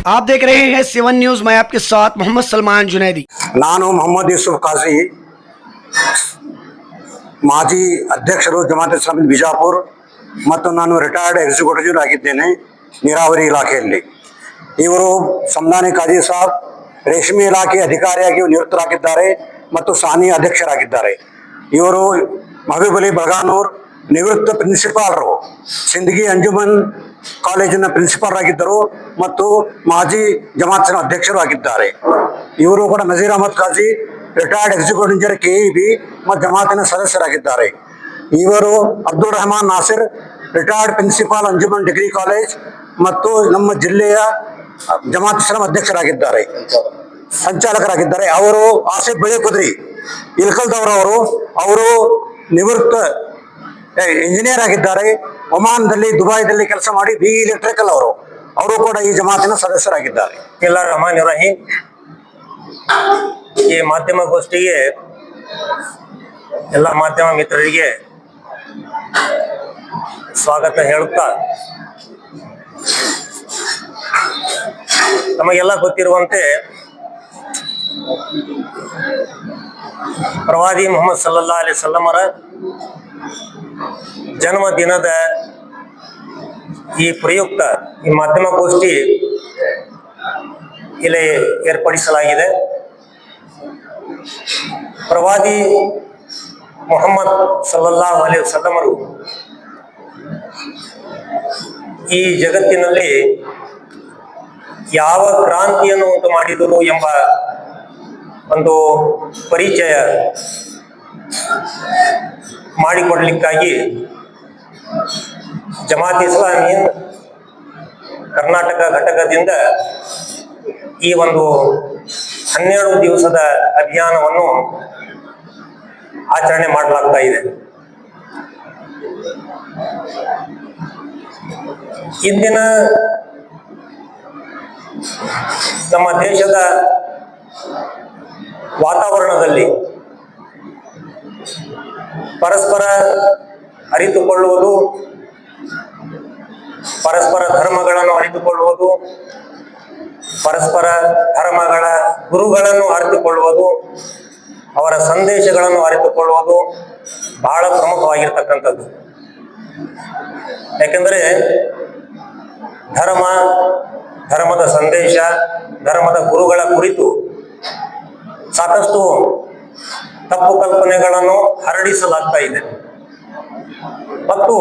आप देख रहे हैं 7 न्यूज। मैं आपके साथ मोहम्मद सलमान जुनैदी। ನಾನು ಮೊಹಮ್ಮದ್ ಯೂಸುಫ್ ಕಾಜಿ, ಮಾಜಿ ಅಧ್ಯಕ್ಷರು ಜಮಾತ್ ಇಸ್ಲಾಮಿ ಬಿಜಾಪುರ ಮತ್ತು ನಾನು ರಿಟೈರ್ಡ್ ಎಕ್ಸಿಕ್ಯೂಟಿವ್ ಆಗಿದ್ದೇನೆ ನೀರಾವರಿ ಇಲಾಖೆಯಲ್ಲಿ. ಇವರು ಸಂದಾನಿ ಕಾಜಿ ಸಾಬ್ ರೇಷ್ಮೆ ಇಲಾಖೆ ಅಧಿಕಾರಿಯಾಗಿ ನಿವೃತ್ತರಾಗಿದ್ದಾರೆ ಮತ್ತು ಸಾನಿ ಅಧ್ಯಕ್ಷರಾಗಿದ್ದಾರೆ. ಇವರು ಮಹಬೂಬ್ ಅಲಿ ಬಲ್ಗಾನೂರ್ ನಿವೃತ್ತ ಪ್ರಿನ್ಸಿಪಾಲರು, ಸಿಂದಗಿ ಅಂಜುಮನ್ ಕಾಲೇಜಿನ ಪ್ರಿನ್ಸಿಪಾಲ್ ಆಗಿದ್ದರು ಮತ್ತು ಮಾಜಿ ಜಮಾತಿನ ಅಧ್ಯಕ್ಷರು ಆಗಿದ್ದಾರೆ. ಇವರು ಕೂಡ Nazir Ahmad Kazi retired executive engineer KEB ಮತ್ತು ಜಮಾತಿನ ಸದಸ್ಯರಾಗಿದ್ದಾರೆ. ಇವರು Abdul Rehman Nasir retired principal Anjuman degree college ಮತ್ತು ನಮ್ಮ ಜಿಲ್ಲೆಯ ಜಮಾತ್ ಇಸ್ಲಾಂ ಅಧ್ಯಕ್ಷರಾಗಿದ್ದಾರೆ, ಸಂಚಾಲಕರಾಗಿದ್ದಾರೆ. ಅವರು ಆಸಿಫ್ ಬೆಳೆ ಕುದ್ರಿ ಇಲ್ಕಲ್ದವರವರು, ಅವರು ನಿವೃತ್ತ ಇಂಜಿನಿಯರ್ ಆಗಿದ್ದಾರೆ. ಒಮಾನ್ದಲ್ಲಿ ದುಬೈದಲ್ಲಿ ಕೆಲಸ ಮಾಡಿ BE ಎಲೆಕ್ಟ್ರಿಕಲ್ ಅವರು ಕೂಡ ಈ ಜಮಾತಿನ ಸದಸ್ಯರಾಗಿದ್ದಾರೆ. ಎಲ್ಲ ರಹಮಾನ್ ರಹೀಂ. ಈ ಮಾಧ್ಯಮ ಗೋಷ್ಠಿಗೆ ಎಲ್ಲ ಮಾಧ್ಯಮ ಮಿತ್ರರಿಗೆ ಸ್ವಾಗತ ಹೇಳುತ್ತಾ, ನಮಗೆಲ್ಲ ಗೊತ್ತಿರುವಂತೆ ಪ್ರವಾದಿ ಮುಹಮ್ಮದ್ ಸಲ್ಲಲ್ಲಾಹು ಅಲೈಹಿ ವಸಲ್ಲಮರ ಜನ್ಮದಿನದ ಈ ಪ್ರಯುಕ್ತ ಈ ಮಾಧ್ಯಮ ಗೋಷ್ಠಿ ಇಲ್ಲಿ ಏರ್ಪಡಿಸಲಾಗಿದೆ. ಪ್ರವಾದಿ ಮುಹಮ್ಮದ್ ಸಲ್ಲಲ್ಲಾಹು ಅಲೈಹಿ ವಸಲ್ಲಮರು ಈ ಜಗತ್ತಿನಲ್ಲಿ ಯಾವ ಕ್ರಾಂತಿಯನ್ನು ಉಂಟು ಮಾಡಿದರು ಎಂಬ ಒಂದು ಪರಿಚಯ ಮಾಡಿಕೊಡ್ಲಿಕ್ಕಾಗಿ ಜಮಾತ್ ಇಸ್ಲಾಮಿ ಕರ್ನಾಟಕ ಘಟಕದಿಂದ ಈ ಒಂದು 12 ದಿವಸದ ಅಭಿಯಾನವನ್ನು ಆಚರಣೆ ಮಾಡಲಾಗ್ತಾ ಇದೆ. ಇಂದಿನ ನಮ್ಮ ದೇಶದ ವಾತಾವರಣದಲ್ಲಿ ಪರಸ್ಪರ ಅರಿತುಕೊಳ್ಳುವುದು, ಪರಸ್ಪರ ಧರ್ಮಗಳನ್ನು ಅರಿತುಕೊಳ್ಳುವುದು, ಪರಸ್ಪರ ಧರ್ಮಗಳ ಗುರುಗಳನ್ನು ಅರಿತುಕೊಳ್ಳುವುದು, ಅವರ ಸಂದೇಶಗಳನ್ನು ಅರಿತುಕೊಳ್ಳುವುದು ಬಹಳ ಪ್ರಮುಖವಾಗಿರ್ತಕ್ಕಂಥದ್ದು. ಯಾಕೆಂದರೆ ಧರ್ಮದ ಸಂದೇಶ, ಧರ್ಮದ ಗುರುಗಳ ಕುರಿತು ಸಾಕಷ್ಟು ತಪ್ಪು ಕಲ್ಪನೆಗಳನ್ನು ಹರಡಿಸಲಾಗ್ತಾ ಇದೆ ಮತ್ತು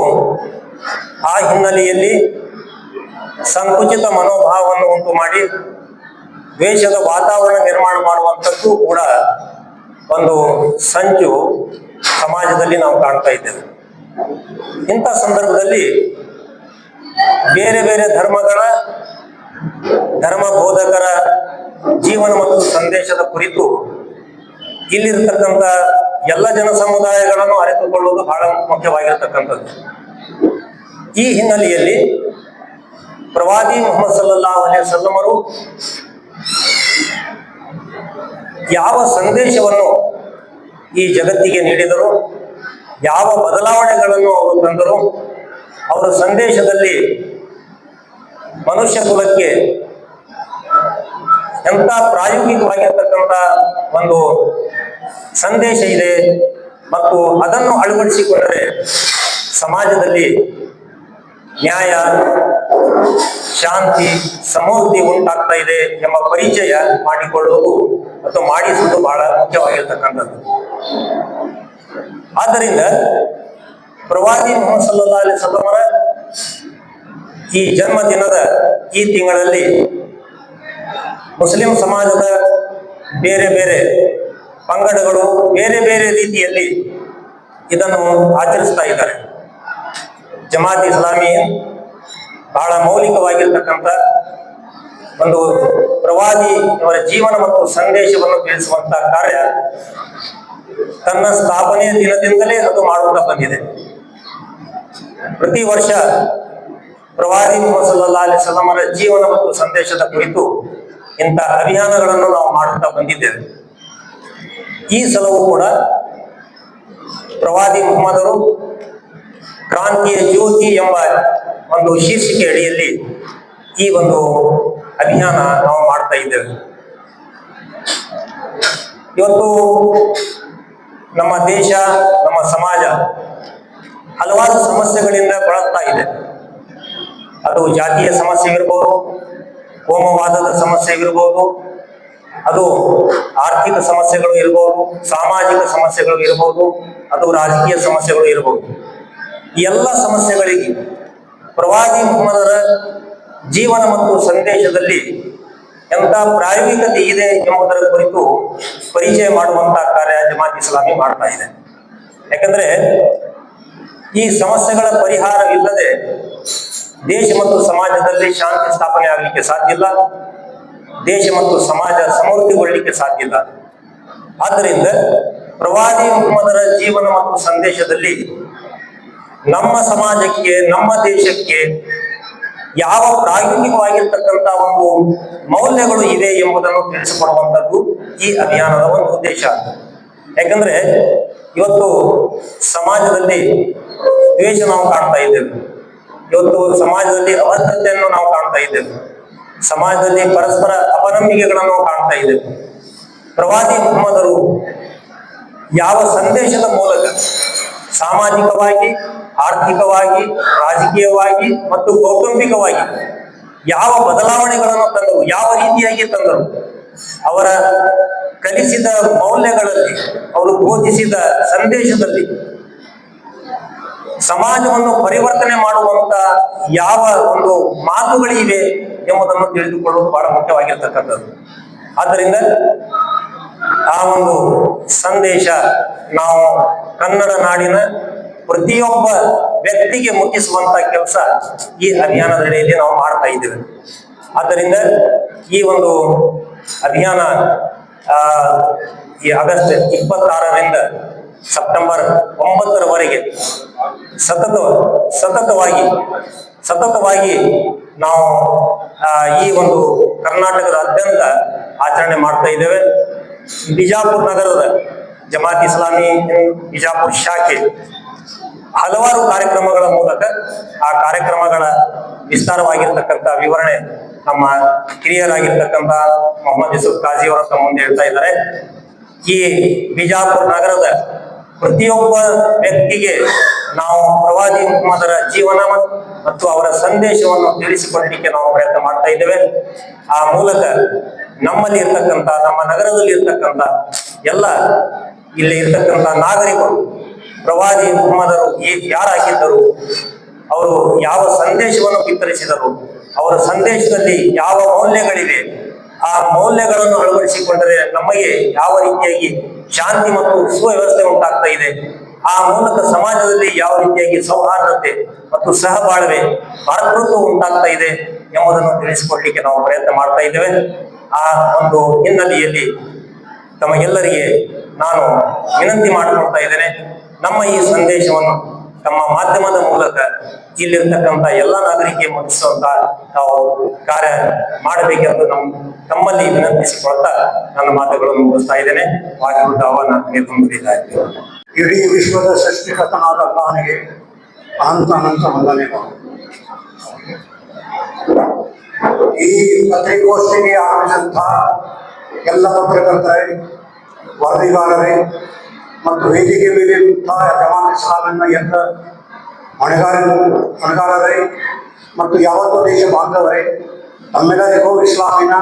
ಆ ಹಿನ್ನೆಲೆಯಲ್ಲಿ ಸಂಕುಚಿತ ಮನೋಭಾವವನ್ನು ಉಂಟು ಮಾಡಿ ದ್ವೇಷದ ವಾತಾವರಣ ನಿರ್ಮಾಣ ಮಾಡುವಂಥದ್ದು ಕೂಡ ಒಂದು ಸಂಚು ಸಮಾಜದಲ್ಲಿ ನಾವು ಕಾಣ್ತಾ ಇದ್ದೇವೆ. ಇಂಥ ಸಂದರ್ಭದಲ್ಲಿ ಬೇರೆ ಬೇರೆ ಧರ್ಮ ಬೋಧಕರ ಜೀವನ ಮತ್ತು ಸಂದೇಶದ ಕುರಿತು ಇಲ್ಲಿರ್ತಕ್ಕಂಥ ಎಲ್ಲ ಜನ ಸಮುದಾಯಗಳನ್ನು ಅರಿತುಕೊಳ್ಳುವುದು ಬಹಳ ಮುಖ್ಯವಾಗಿರ್ತಕ್ಕಂಥದ್ದು. ಈ ಹಿನ್ನೆಲೆಯಲ್ಲಿ ಪ್ರವಾದಿ ಮುಹಮ್ಮದ್ ಸಲ್ಲಲ್ಲಾಹು ಅಲೈಹಿ ವಸಲ್ಲಮರು ಯಾವ ಸಂದೇಶವನ್ನು ಈ ಜಗತ್ತಿಗೆ ನೀಡಿದರು, ಯಾವ ಬದಲಾವಣೆಗಳನ್ನು ಅವರು ತಂದರು, ಅವರ ಸಂದೇಶದಲ್ಲಿ ಮನುಷ್ಯ ಕುಲಕ್ಕೆ ಎಂಥ ಪ್ರಾಯೋಗಿಕವಾಗಿರ್ತಕ್ಕಂಥ ಒಂದು ಸಂದೇಶ ಇದೆ ಮತ್ತು ಅದನ್ನು ಅಳವಡಿಸಿಕೊಂಡರೆ ಸಮಾಜದಲ್ಲಿ ನ್ಯಾಯ, ಶಾಂತಿ, ಸಮೃದ್ಧಿ ಉಂಟಾಗ್ತಾ ಇದೆ ಎಂಬ ಪರಿಚಯ ಮಾಡಿಕೊಳ್ಳುವುದು ಮತ್ತು ಮಾಡಿಸುವುದು ಬಹಳ ಮುಖ್ಯವಾಗಿರ್ತಕ್ಕಂಥದ್ದು. ಆದ್ದರಿಂದ ಪ್ರವಾದಿ ಮುಹಮ್ಮದ್ ಸಲ್ಲಲ್ಲಾಹು ಅಲೈಹಿ ವಸಲ್ಲಮರ ಈ ಜನ್ಮದಿನದ ಈ ತಿಂಗಳಲ್ಲಿ ಮುಸ್ಲಿಂ ಸಮಾಜದ ಬೇರೆ ಬೇರೆ ಪಂಗಡಗಳು ಬೇರೆ ಬೇರೆ ರೀತಿಯಲ್ಲಿ ಇದನ್ನು ಆಚರಿಸ್ತಾ ಇದ್ದಾರೆ. ಜಮಾತ್ ಇಸ್ಲಾಮಿ ಬಹಳ ಮೌಲಿಕವಾಗಿರ್ತಕ್ಕಂಥ ಒಂದು ಪ್ರವಾದಿ ಅವರ ಜೀವನ ಮತ್ತು ಸಂದೇಶವನ್ನು ತಿಳಿಸುವಂತಹ ಕಾರ್ಯ ತನ್ನ ಸ್ಥಾಪನೆಯ ದಿನದಿಂದಲೇ ಅದು ಮಾಡುತ್ತಾ ಬಂದಿದೆ. ಪ್ರತಿ ವರ್ಷ ಪ್ರವಾದಿ ಮುಹಮ್ಮದ್ ಸಲ್ಲಲ್ಲಾಹು ಅಲೈಹಿ ವಸಲ್ಲಮರ ಜೀವನ ಮತ್ತು ಸಂದೇಶದ ಕುರಿತು ಇಂಥ ಅಭಿಯಾನಗಳನ್ನು ನಾವು ಮಾಡುತ್ತಾ ಬಂದಿದ್ದೇವೆ. ಈ ಸಲವೂ ಕೂಡ ಪ್ರವಾದಿ ಮುಹಮ್ಮದರು ಕ್ರಾಂತಿಯ ಜ್ಯೋತಿ ಎಂಬ ಒಂದು ಶೀರ್ಷಿಕೆ ಅಡಿಯಲ್ಲಿ ಈ ಒಂದು ಅಭಿಯಾನ ನಾವು ಮಾಡ್ತಾ ಇದ್ದೇವೆ. ಇವತ್ತು ನಮ್ಮ ದೇಶ, ನಮ್ಮ ಸಮಾಜ ಹಲವಾರು ಸಮಸ್ಯೆಗಳಿಂದ ಬಳಲ್ತಾ ಇದೆ. ಅದು ಜಾತಿಯ ಸಮಸ್ಯೆ ಇರ್ಬೋದು, ಕೋಮವಾದದ ಸಮಸ್ಯೆ ಇರ್ಬೋದು, ಅದು ಆರ್ಥಿಕ ಸಮಸ್ಯೆಗಳು ಇರ್ಬೋದು, ಸಾಮಾಜಿಕ ಸಮಸ್ಯೆಗಳು ಇರ್ಬೋದು, ಅದು ರಾಜಕೀಯ ಸಮಸ್ಯೆಗಳು ಇರ್ಬೋದು. ಈ ಎಲ್ಲ ಸಮಸ್ಯೆಗಳಿಗೆ ಪ್ರವಾದಿ ಮುಹಮ್ಮದರ ಜೀವನ ಮತ್ತು ಸಂದೇಶದಲ್ಲಿ ಎಂಥ ಪ್ರಾಯೋಗಿಕತೆ ಇದೆ ಎಂಬುದರ ಕುರಿತು ಪರಿಚಯ ಮಾಡುವಂತಹ ಕಾರ್ಯ ಜಮಾತ್ ಇಸ್ಲಾಮಿ ಮಾಡ್ತಾ ಇದೆ. ಯಾಕಂದ್ರೆ ಈ ಸಮಸ್ಯೆಗಳ ಪರಿಹಾರವಿಲ್ಲದೆ ದೇಶ ಮತ್ತು ಸಮಾಜದಲ್ಲಿ ಶಾಂತಿ ಸ್ಥಾಪನೆ ಆಗಲಿಕ್ಕೆ ಸಾಧ್ಯ ಇಲ್ಲ, ದೇಶ ಮತ್ತು ಸಮಾಜ ಸಮೃದ್ಧಿಗೊಳ್ಳಲಿಕ್ಕೆ ಸಾಧ್ಯ ಇಲ್ಲ. ಆದ್ದರಿಂದ ಪ್ರವಾದಿ ಮುಹಮ್ಮದರ ಜೀವನ ಮತ್ತು ಸಂದೇಶದಲ್ಲಿ ನಮ್ಮ ಸಮಾಜಕ್ಕೆ, ನಮ್ಮ ದೇಶಕ್ಕೆ ಯಾವ ಪ್ರಾಯೋಗಿಕವಾಗಿರ್ತಕ್ಕಂಥ ಒಂದು ಮೌಲ್ಯಗಳು ಇವೆ ಎಂಬುದನ್ನು ತಿಳಿಸಿಕೊಡುವಂಥದ್ದು ಈ ಅಭಿಯಾನದ ಒಂದು ಉದ್ದೇಶ. ಯಾಕಂದ್ರೆ ಇವತ್ತು ಸಮಾಜದಲ್ಲಿ ದ್ವೇಷ ನಾವು ಕಾಣ್ತಾ ಇದ್ದೇವೆ, ಇವತ್ತು ಸಮಾಜದಲ್ಲಿ ಅಭದ್ರತೆಯನ್ನು ನಾವು ಕಾಣ್ತಾ ಇದ್ದೇವೆ, ಸಮಾಜದಲ್ಲಿ ಪರಸ್ಪರ ಅಪನಂಬಿಕೆಗಳನ್ನು ಕಾಣ್ತಾ ಇದ್ದೇವೆ. ಪ್ರವಾದಿ ಮುಹಮ್ಮದರು ಯಾವ ಸಂದೇಶದ ಮೂಲಕ ಸಾಮಾಜಿಕವಾಗಿ, ಆರ್ಥಿಕವಾಗಿ, ರಾಜಕೀಯವಾಗಿ ಮತ್ತು ಕೌಟುಂಬಿಕವಾಗಿ ಯಾವ ಬದಲಾವಣೆಗಳನ್ನು ತಂದರು, ಯಾವ ರೀತಿಯಾಗಿ ತಂದರು, ಅವರ ಕಲಿಸಿದ ಮೌಲ್ಯಗಳಲ್ಲಿ, ಅವರು ಬೋಧಿಸಿದ ಸಂದೇಶದಲ್ಲಿ ಸಮಾಜವನ್ನು ಪರಿವರ್ತನೆ ಮಾಡುವಂತ ಯಾವ ಒಂದು ಮಾತುಗಳಿವೆ ಎಂಬುದನ್ನು ತಿಳಿದುಕೊಳ್ಳುವುದು ಬಹಳ ಮುಖ್ಯವಾಗಿರ್ತಕ್ಕಂಥದ್ದು. ಆದ್ದರಿಂದ ಆ ಒಂದು ಸಂದೇಶ ನಾವು ಕನ್ನಡ ನಾಡಿನ ಪ್ರತಿಯೊಬ್ಬ ವ್ಯಕ್ತಿಗೆ ಮುಟ್ಟಿಸುವಂತ ಕೆಲಸ ಈ ಅಭಿಯಾನದ ಅಡಿಯಲ್ಲಿ ನಾವು ಮಾಡ್ತಾ ಇದ್ದೇವೆ. ಆದ್ದರಿಂದ ಈ ಒಂದು ಅಭಿಯಾನ ಈ ಆಗಸ್ಟ್ 26ರಿಂದ ಸೆಪ್ಟೆಂಬರ್ 9ರವರೆಗೆ ಸತತವಾಗಿ ನಾವು ಈ ಒಂದು ಕರ್ನಾಟಕದಾದ್ಯಂತ ಆಚರಣೆ ಮಾಡ್ತಾ ಇದ್ದೇವೆ. ಬಿಜಾಪುರ ನಗರದ ಜಮಾತ್ ಇಸ್ಲಾಮಿ ಬಿಜಾಪುರ ಶಾಖೆ ಹಲವಾರು ಕಾರ್ಯಕ್ರಮಗಳ ಮೂಲಕ ಆ ಕಾರ್ಯಕ್ರಮಗಳ ವಿಸ್ತಾರವಾಗಿರ್ತಕ್ಕಂಥ ವಿವರಣೆ ನಮ್ಮ ಹಿರಿಯರಾಗಿರ್ತಕ್ಕಂಥ ಮೊಹಮ್ಮದ್ ಯೂಸುಫ್ ಕಾಜಿ ಅವರ ತಮ್ಮ ಮುಂದೆ ಹೇಳ್ತಾ ಇದ್ದಾರೆ. ಈ ಬಿಜಾಪುರ ನಗರದ ಪ್ರತಿಯೊಬ್ಬ ವ್ಯಕ್ತಿಗೆ ನಾವು ಪ್ರವಾದಿ ಮುಹಮ್ಮದರ ಜೀವನ ಮತ್ತು ಅವರ ಸಂದೇಶವನ್ನು ತಿಳಿಸಿಕೊಳ್ಳಲಿಕ್ಕೆ ನಾವು ಪ್ರಯತ್ನ ಮಾಡ್ತಾ ಇದ್ದೇವೆ. ಆ ಮೂಲಕ ನಮ್ಮಲ್ಲಿ ಇರ್ತಕ್ಕಂಥ, ನಮ್ಮ ನಗರದಲ್ಲಿ ಇರ್ತಕ್ಕಂಥ ಎಲ್ಲ ಇಲ್ಲಿ ಇರ್ತಕ್ಕಂಥ ನಾಗರಿಕರು ಪ್ರವಾದಿ ಮುಹಮ್ಮದರು ಯಾರಾಗಿದ್ದರು, ಅವರು ಯಾವ ಸಂದೇಶವನ್ನು ಬಿತ್ತರಿಸಿದರು, ಅವರ ಸಂದೇಶದಲ್ಲಿ ಯಾವ ಮೌಲ್ಯಗಳಿವೆ, ಆ ಮೌಲ್ಯಗಳನ್ನು ಅಳವಡಿಸಿಕೊಂಡರೆ ನಮಗೆ ಯಾವ ರೀತಿಯಾಗಿ ಶಾಂತಿ ಮತ್ತು ಸುವ್ಯವಸ್ಥೆ ಉಂಟಾಗ್ತಾ ಇದೆ, ಆ ಮೂಲಕ ಸಮಾಜದಲ್ಲಿ ಯಾವ ರೀತಿಯಾಗಿ ಸೌಹಾರ್ದತೆ ಮತ್ತು ಸಹಬಾಳ್ವೆ, ಭಾತೃತ್ವ ಉಂಟಾಗ್ತಾ ಇದೆ ಎಂಬುದನ್ನು ತಿಳಿಸಿಕೊಡ್ಲಿಕ್ಕೆ ನಾವು ಪ್ರಯತ್ನ ಮಾಡ್ತಾ ಇದ್ದೇವೆ. ಆ ಒಂದು ಹಿನ್ನೆಲೆಯಲ್ಲಿ ತಮಗೆಲ್ಲರಿಗೆ ನಾನು ವಿನಂತಿ ಮಾಡಿಕೊಳ್ತಾ ಇದ್ದೇನೆ, ನಮ್ಮ ಈ ಸಂದೇಶವನ್ನು ತಮ್ಮ ಮಾಧ್ಯಮದ ಮೂಲಕ ಇಲ್ಲಿರ್ತಕ್ಕಂಥ ಎಲ್ಲ ನಾಗರಿಕರಿಗೆ ಮುಟ್ಟಿಸುವಂತ ನಾವು ಕಾರ್ಯ ಮಾಡಬೇಕೆಂದು ತಮ್ಮಲ್ಲಿ ವಿನಂತಿಸಿಕೊಳ್ತಾ ನನ್ನ ಮಾತುಗಳನ್ನು ಮುಗಿಸ್ತಾ ಇದ್ದೇನೆ. ವಾಕಿರುದ್ದಾವ ನನಗೆ ತುಂಬಿದ್ದಾಯಿತು. ಇಡೀ ವಿಶ್ವದ ಸೃಷ್ಟಿಕರ್ತನಾದ ಅಲ್ಲಾಹನಿಗೆ ಅನಂತ ವಂದನೆಗಳು. ಈ ಪತ್ರಿಕೋಷ್ಠಿಗೆ ಆಗಮಿಸಿದಂಥ ಎಲ್ಲ ಪತ್ರಕರ್ತರೇ, ವರದಿಗಾರರೇ ಮತ್ತು ವೇದಿಕೆ ಮೇಲಿರುವಂತಹ ಜಮಾತ್ ಇಸ್ಲಾಮಿನ ಎಲ್ಲ ಹೊಣೆಗಾರರೇ ಮತ್ತು ಯಾವತ್ತೂ ದೇಶ ಬಾಂಧವರೇ, ತಮ್ಮೆಲ್ಲರಿಗೂ ಇಸ್ಲಾಮಿನ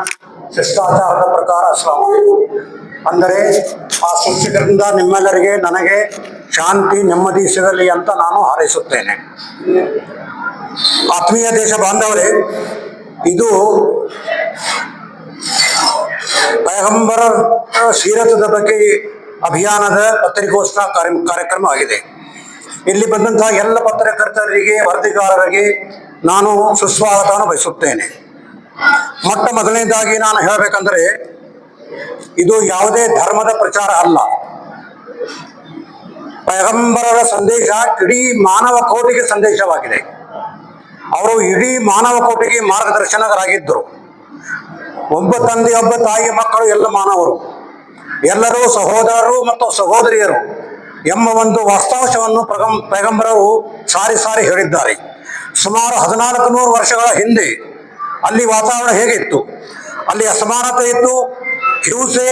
ಶಿಷ್ಟಾಚಾರದ ಪ್ರಕಾರ ಅಸ್ಲಾಂ. ಅಂದರೆ ಆ ಸೃಷ್ಟಿಕರಿಂದ ನಿಮ್ಮೆಲ್ಲರಿಗೆ, ನನಗೆ ಶಾಂತಿ ನೆಮ್ಮದಿ ಸಿಗಲಿ ಅಂತ ನಾನು ಹಾರೈಸುತ್ತೇನೆ. ಆತ್ಮೀಯ ದೇಶ ಬಾಂಧವರೇ, ಇದು ಪೈಗಂಬರ ಸೀರತದ ಬಗ್ಗೆ ಅಭಿಯಾನದ ಪತ್ರಿಕೋಷ್ಠಿ ಕಾರ್ಯಕ್ರಮ ಆಗಿದೆ. ಇಲ್ಲಿ ಬಂದಂತಹ ಎಲ್ಲ ಪತ್ರಕರ್ತರಿಗೆ, ವರದಿಗಾರರಿಗೆ ನಾನು ಸುಸ್ವಾಗತವನ್ನು ಬಯಸುತ್ತೇನೆ. ಮೊಟ್ಟ ಮೊದಲನೇದಾಗಿ ನಾನು ಹೇಳಬೇಕಂದ್ರೆ, ಇದು ಯಾವುದೇ ಧರ್ಮದ ಪ್ರಚಾರ ಅಲ್ಲ. ಪೈಗಂಬರರ ಸಂದೇಶ ಇಡೀ ಮಾನವ ಕೋಟಿಗೆ ಸಂದೇಶವಾಗಿದೆ. ಅವರು ಇಡೀ ಮಾನವ ಕೋಟಿಗೆ ಮಾರ್ಗದರ್ಶನರಾಗಿದ್ದರು. ಒಬ್ಬ ತಂದೆ, ಒಬ್ಬ ತಾಯಿ, ಮಕ್ಕಳು ಎಲ್ಲ ಮಾನವರು, ಎಲ್ಲರೂ ಸಹೋದರರು ಮತ್ತು ಸಹೋದರಿಯರು ಎಂಬ ಒಂದು ವಾಸ್ತವಾಂಶವನ್ನು ಪೈಗಂಬರರು ಸಾರಿ ಹೇಳಿದ್ದಾರೆ. ಸುಮಾರು 1400 ವರ್ಷಗಳ ಹಿಂದೆ ಅಲ್ಲಿ ವಾತಾವರಣ ಹೇಗಿತ್ತು? ಅಲ್ಲಿ ಅಸಮಾನತೆ ಇತ್ತು, ಹಿಂಸೆ,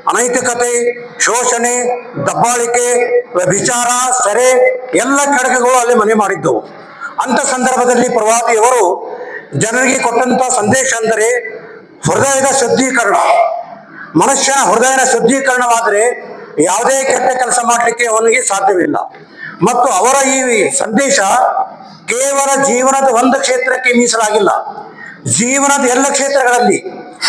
ಅನೈತಿಕತೆ, ಶೋಷಣೆ, ದಬ್ಬಾಳಿಕೆ, ವ್ಯಭಿಚಾರ, ಸೆರೆ ಎಲ್ಲ ಕಡಕಗಳು ಅಲ್ಲಿ ಮನೆ ಮಾಡಿದ್ದವು. ಅಂತ ಸಂದರ್ಭದಲ್ಲಿ ಪ್ರವಾದಿಯವರು ಜನರಿಗೆ ಕೊಟ್ಟಂತ ಸಂದೇಶ ಅಂದರೆ ಹೃದಯದ ಶುದ್ಧೀಕರಣ. ಮನುಷ್ಯನ ಹೃದಯದ ಶುದ್ಧೀಕರಣವಾದರೆ ಯಾವುದೇ ಕೆಟ್ಟ ಕೆಲಸ ಮಾಡಲಿಕ್ಕೆ ಅವನಿಗೆ ಸಾಧ್ಯವಿಲ್ಲ. ಮತ್ತು ಅವರ ಈ ಸಂದೇಶ ಕೇವಲ ಜೀವನದ ಒಂದು ಕ್ಷೇತ್ರಕ್ಕೆ ಮೀಸಲಾಗಿಲ್ಲ. ಜೀವನದ ಎಲ್ಲ ಕ್ಷೇತ್ರಗಳಲ್ಲಿ,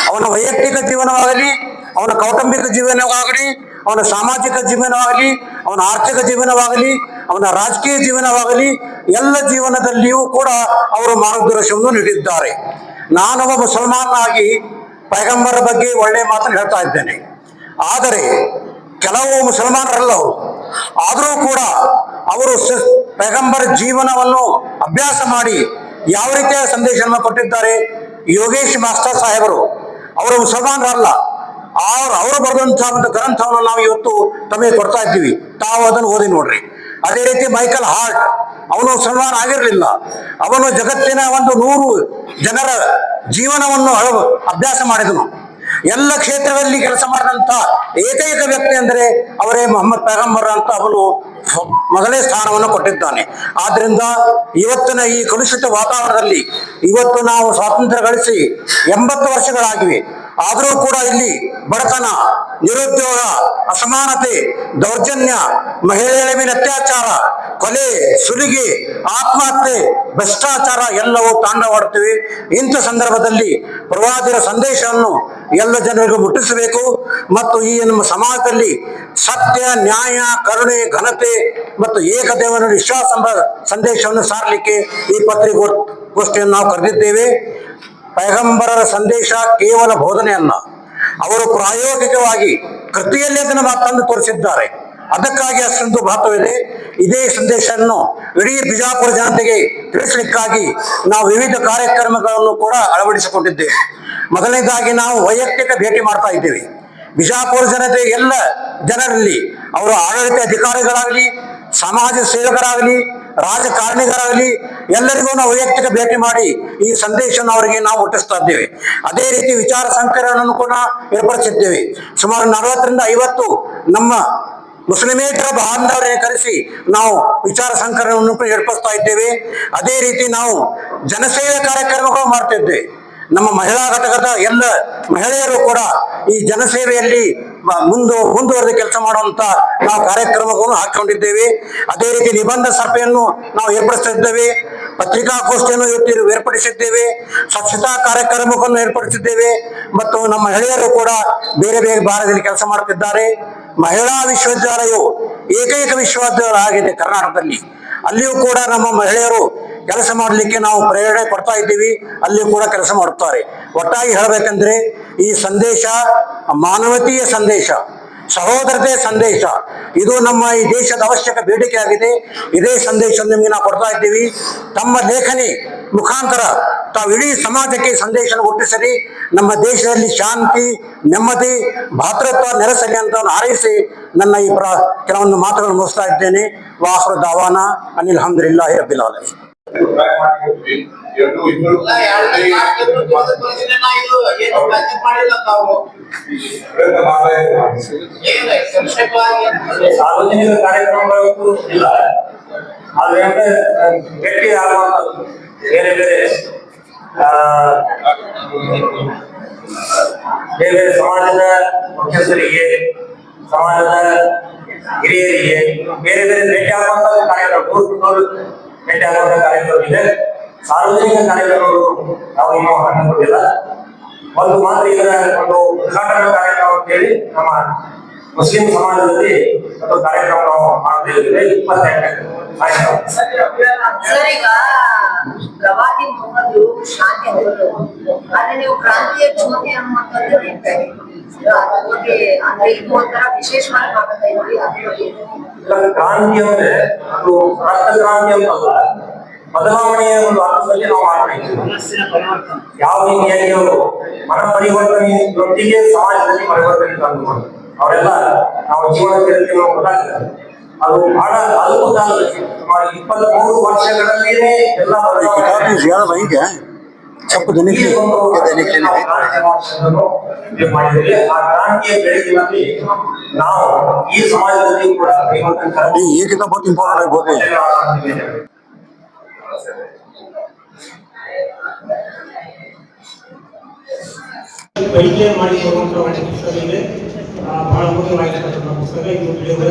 ಅವನ ವೈಯಕ್ತಿಕ ಜೀವನವಾಗಲಿ, ಅವನ ಕೌಟುಂಬಿಕ ಜೀವನವಾಗಲಿ, ಅವನ ಸಾಮಾಜಿಕ ಜೀವನವಾಗಲಿ, ಅವನ ಆರ್ಥಿಕ ಜೀವನವಾಗಲಿ, ಅವನ ರಾಜಕೀಯ ಜೀವನವಾಗಲಿ, ಎಲ್ಲ ಜೀವನದಲ್ಲಿಯೂ ಕೂಡ ಅವರು ಮಾರ್ಗದರ್ಶನವನ್ನು ನೀಡಿದ್ದಾರೆ. ನಾನೊಬ್ಬ ಮುಸಲ್ಮಾನಾಗಿ ಪೈಗಂಬರ ಬಗ್ಗೆ ಒಳ್ಳೆಯ ಮಾತನ್ನು ಹೇಳ್ತಾ ಇದ್ದೇನೆ. ಆದರೆ ಕೆಲವು ಮುಸಲ್ಮಾನರಲ್ಲ ಅವರು, ಆದರೂ ಕೂಡ ಅವರು ಪೈಗಂಬರ ಜೀವನವನ್ನು ಅಭ್ಯಾಸ ಮಾಡಿ ಯಾವ ರೀತಿಯ ಸಂದೇಶವನ್ನು ಕೊಟ್ಟಿದ್ದಾರೆ. ಯೋಗೇಶ್ ಮಾಸ್ಟರ್ ಸಾಹೇಬರು ಅವರು ಮುಸಲ್ಮಾನರಲ್ಲ, ಅವರು ಬರೆದಂತಹ ಒಂದು ಗ್ರಂಥವನ್ನು ನಾವು ಇವತ್ತು ತಮಗೆ ಕೊಡ್ತಾ ಇದ್ದೀವಿ, ತಾವು ಅದನ್ನು ಓದಿ ನೋಡ್ರಿ. ಅದೇ ರೀತಿ ಮೈಕಲ್ ಹಾರ್ಟ್, ಅವನು ಮುಸಲ್ಮಾನ್ ಆಗಿರಲಿಲ್ಲ, ಅವನು ಜಗತ್ತಿನ 100 ಜನರ ಜೀವನವನ್ನು ಅಭ್ಯಾಸ ಮಾಡಿದನು. ಎಲ್ಲ ಕ್ಷೇತ್ರದಲ್ಲಿ ಕೆಲಸ ಮಾಡಿದಂತ ಏಕೈಕ ವ್ಯಕ್ತಿ ಅಂದರೆ ಅವರೇ ಮೊಹಮ್ಮದ್ ಪೈಗಂಬರ್ ಅಂತ ಅವನು ಮೊದಲೇ ಸ್ಥಾನವನ್ನು ಕೊಟ್ಟಿದ್ದಾನೆ. ಆದ್ರಿಂದ ಇವತ್ತಿನ ಈ ಕಲುಷಿತ ವಾತಾವರಣದಲ್ಲಿ ಇವತ್ತು ನಾವು ಸ್ವಾತಂತ್ರ್ಯ ಗಳಿಸಿ 80 ವರ್ಷಗಳಾಗಿವೆ. ಆದರೂ ಕೂಡ ಇಲ್ಲಿ ಬಡತನ, ನಿರುದ್ಯೋಗ, ಅಸಮಾನತೆ, ದೌರ್ಜನ್ಯ, ಮಹಿಳೆಯರ ಮೇಲೆ ಅತ್ಯಾಚಾರ, ಕೊಲೆ, ಸುಲಿಗೆ, ಆತ್ಮಹತ್ಯೆ, ಭ್ರಷ್ಟಾಚಾರ ಎಲ್ಲವೂ ತಾಂಡವಾಡುತ್ತಿವೆ. ಇಂಥ ಸಂದರ್ಭದಲ್ಲಿ ಪ್ರವಾದಿಗಳ ಸಂದೇಶವನ್ನು ಎಲ್ಲ ಜನರಿಗೂ ಮುಟ್ಟಿಸಬೇಕು ಮತ್ತು ಈ ನಮ್ಮ ಸಮಾಜದಲ್ಲಿ ಸತ್ಯ, ನ್ಯಾಯ, ಕರುಣೆ, ಘನತೆ ಮತ್ತು ಏಕದೇವನ ವಿಶ್ವಾಸ ಎಂಬ ಸಂದೇಶವನ್ನು ಸಾರಲಿಕ್ಕೆ ಈ ಪತ್ರಿಕಾಗೋಷ್ಠಿಯನ್ನು ನಾವು ಕರೆದಿದ್ದೇವೆ. ಪೈಗಂಬರರ ಸಂದೇಶ ಕೇವಲ ಬೋಧನೆ ಅಲ್ಲ, ಅವರು ಪ್ರಾಯೋಗಿಕವಾಗಿ ಕೃತಿಯಲ್ಲಿ ಅದನ್ನು ತಂದು ತೋರಿಸಿದ್ದಾರೆ. ಅದಕ್ಕಾಗಿ ಅಷ್ಟೊಂದು ಮಹತ್ವವಿದೆ. ಇದೇ ಸಂದೇಶವನ್ನು ಇಡೀ ಬಿಜಾಪುರ ಜನತೆಗೆ ತಿಳಿಸಲಿಕ್ಕಾಗಿ ನಾವು ವಿವಿಧ ಕಾರ್ಯಕ್ರಮಗಳನ್ನು ಕೂಡ ಅಳವಡಿಸಿಕೊಂಡಿದ್ದೇವೆ. ಮೊದಲನೇದಾಗಿ ನಾವು ವೈಯಕ್ತಿಕ ಭೇಟಿ ಮಾಡ್ತಾ ಇದ್ದೇವೆ. ಬಿಜಾಪುರ ಜನತೆ ಎಲ್ಲ ಜನರಲ್ಲಿ, ಅವರು ಆಡಳಿತ ಅಧಿಕಾರಿಗಳಾಗಲಿ, ಸಮಾಜ ಸೇವಕರಾಗಲಿ, ರಾಜಕಾರಣಿಗರಾಗಲಿ, ಎಲ್ಲರಿಗೂ ನಾವು ವೈಯಕ್ತಿಕ ಭೇಟಿ ಮಾಡಿ ಈ ಸಂದೇಶವನ್ನು ಅವರಿಗೆ ನಾವು ಮುಟ್ಟಿಸ್ತಾ ಇದ್ದೇವೆ. ಅದೇ ರೀತಿ ವಿಚಾರ ಸಂಕಿರಣವನ್ನು ಕೂಡ ಏರ್ಪಡಿಸಿದ್ದೇವೆ. ಸುಮಾರು 40 ರಿಂದ 50 ನಮ್ಮ ಮುಸ್ಲಿಮೇತರ ಬಾಂಧವರನ್ನು ಕರೆಸಿ ನಾವು ವಿಚಾರ ಸಂಕಿರಣವನ್ನು ಏರ್ಪಡಿಸ್ತಾ ಇದ್ದೇವೆ. ಅದೇ ರೀತಿ ನಾವು ಜನಸೇವೆ ಕಾರ್ಯಕ್ರಮಗಳು ಮಾಡ್ತಿದ್ದೇವೆ. ನಮ್ಮ ಮಹಿಳಾ ಘಟಕದ ಎಲ್ಲ ಮಹಿಳೆಯರು ಕೂಡ ಈ ಜನಸೇವೆಯಲ್ಲಿ ಮುಂದುವರೆದ ಕೆಲಸ ಮಾಡುವಂತ ನಾವು ಕಾರ್ಯಕ್ರಮಗಳನ್ನು ಹಾಕಿಕೊಂಡಿದ್ದೇವೆ. ಅದೇ ರೀತಿ ನಿಬಂಧ ಸಭೆಯನ್ನು ನಾವು ಏರ್ಪಡಿಸಿದ್ದೇವೆ, ಪತ್ರಿಕಾಗೋಷ್ಠಿಯನ್ನು ಏರ್ಪಡಿಸಿದ್ದೇವೆ, ಸ್ವಚ್ಛತಾ ಕಾರ್ಯಕ್ರಮವನ್ನು ಏರ್ಪಡಿಸಿದ್ದೇವೆ ಮತ್ತು ನಮ್ಮ ಮಹಿಳೆಯರು ಕೂಡ ಬೇರೆ ಬೇರೆ ಭಾಗದಲ್ಲಿ ಕೆಲಸ ಮಾಡುತ್ತಿದ್ದಾರೆ. ಮಹಿಳಾ ವಿಶ್ವವಿದ್ಯಾಲಯವು ಏಕೈಕ ವಿಶ್ವವಿದ್ಯಾಲಯ ಆಗಿದೆ ಕರ್ನಾಟಕದಲ್ಲಿ. ಅಲ್ಲಿಯೂ ಕೂಡ ನಮ್ಮ ಮಹಿಳೆಯರು ಕೆಲಸ ಮಾಡಲಿಕ್ಕೆ ನಾವು ಪ್ರೇರಣೆ ಕೊಡ್ತಾ ಇದ್ದೀವಿ, ಅಲ್ಲಿಯೂ ಕೂಡ ಕೆಲಸ ಮಾಡುತ್ತಾರೆ. ಒಟ್ಟಾಗಿ ಹೇಳಬೇಕಂದ್ರೆ ಈ ಸಂದೇಶ ಮಾನವೀಯ ಸಂದೇಶ, ಸಹೋದರತೆ ಸಂದೇಶ, ಇದು ನಮ್ಮ ಈ ದೇಶದ ಅವಶ್ಯಕ ಬೇಡಿಕೆ ಆಗಿದೆ. ಇದೇ ಸಂದೇಶ ನಿಮಗೆ ನಾವು ಕೊಡ್ತಾ ಇದ್ದೀವಿ. ತಮ್ಮ ಲೇಖನಿ ಮುಖಾಂತರ ತಾವು ಇಡೀ ಸಮಾಜಕ್ಕೆ ಸಂದೇಶ ಹುಟ್ಟಿಸಲಿ, ನಮ್ಮ ದೇಶದಲ್ಲಿ ಶಾಂತಿ, ನೆಮ್ಮದಿ, ಭಾತೃತ್ವ ನೆಲೆಸಲಿ ಅಂತ ಹಾರೈಸಿ ನನ್ನ ಈ ಕೆಲವೊಂದು ಮಾತುಗಳನ್ನು ಮುಗಿಸ್ತಾ ಇದ್ದೇನೆ. ವಾಹ್ರು ದಾವಾನ ಅನಿಲ್ ಹಮ್ದುಲಿಲ್ಲಾಹಿ ರಬ್ಬಿಲ್ ಆಲಮೀನ್. ಸಾರ್ವಜನಿಕ ಕಾರ್ಯಕ್ರಮಗಳು ಇಲ್ಲ, ಆದ್ರೆ ಭೇಟಿ ಆಗುವಂಥದ್ದು ಬೇರೆ ಬೇರೆ ಬೇರೆ ಸಮಾಜದ ಮುಖ್ಯಸ್ಥರಿಗೆ, ಸಮಾಜದ ಹಿರಿಯರಿಗೆ ಬೇರೆ ಬೇರೆ ಭೇಟಿ ಆಗುವಂತ ಕಾರ್ಯಕ್ರಮ, ಭೇಟಿ ಆಗುವಂತ ಕಾರ್ಯಕ್ರಮ ಇದೆ. ಸಾರ್ವಜನಿಕ ಕಾರ್ಯಕ್ರಮಗಳು ನಾವು ಇನ್ನೂ ಹಮ್ಮಿಕೊಂಡಿಲ್ಲ. ಒಂದು ಮಾತ್ರ ಇದರ ಒಂದು ಉದ್ಘಾಟನಾ ಕಾರ್ಯಕ್ರಮ ಅಂತೇಳಿ ನಮ್ಮ ಮುಸ್ಲಿಂ ಸಮಾಜದಲ್ಲಿ ಒಂದು ಕಾರ್ಯಕ್ರಮ ನಾವು ಮಾಡ್ತಿದ್ದೇವೆ. 28 ಸರ್, ಈಗ ಪ್ರವಾದಿ ಮೊಹಮ್ಮದ್ ಶಾಂತಿ ಹೋದರು, ಆದ್ರೆ ನೀವು ಕ್ರಾಂತಿಯ ಜ್ಯೋತಿ ಅನ್ನುವಂಥದ್ದು ಅಂದ್ರೆ ಇದು ಒಂಥರ ವಿಶೇಷವಾಗಿ ಮಾಡ್ತಾ ಇದ್ದೀವಿ. ಕ್ರಾಂತಿ ಅಂದ್ರೆ ಅದು ರಕ್ತ ಕ್ರಾಂತಿ ಅಂತಲ್ಲ, ಬದಲಾವಣೆಯ ಒಂದು ಅರ್ಥದಲ್ಲಿ ನಾವು ಮಾಡ್ತಾ ಯಾವ ರೀತಿಯಾಗಿ ಅವರು ಮನ ಪರಿವರ್ತನೆಯೊಂದಿಗೆ ಸಮಾಜದಲ್ಲಿ ಪರಿವರ್ತನೆ ತಂದು ಅವರೆಲ್ಲ ನಾವು ಜೀವನ ಚರಿತ್ರೆ ಗೊತ್ತಾಗ್ತದೆ. ಅದು ಬಹಳ ಅದ್ಭುತ. ಸುಮಾರು 23 ವರ್ಷಗಳಲ್ಲಿಯೇ ಎಲ್ಲ छप दैनिक ಈ ಒಂದು ये दैनिक लेने ನಾವು गए ಕ್ರಾಂತಿ ಮಾಡುವುದನ್ನು ಇದು ಮಾಡಿದ್ದೀವಿ. ಆ ಕ್ರಾಂತಿಯ ಬೆಳಕಿನಲ್ಲಿ ನಾವು ಈ ಸಮಾಜದಲ್ಲಿ ಕೂಡ ये कितना बहुत इम्पोर्टेंट है बोलते हैं ವೈದ್ಯ ಮಾಡಿಕೊಳ್ಳುವಂಥ ಒಂದು ಪುಸ್ತಕ ಇದೆ. ಬಹಳ ಮುಖ್ಯವಾಗಿರ್ತಕ್ಕಂಥ ಪುಸ್ತಕ ಇದು ತಿಳಿಯೋದೇ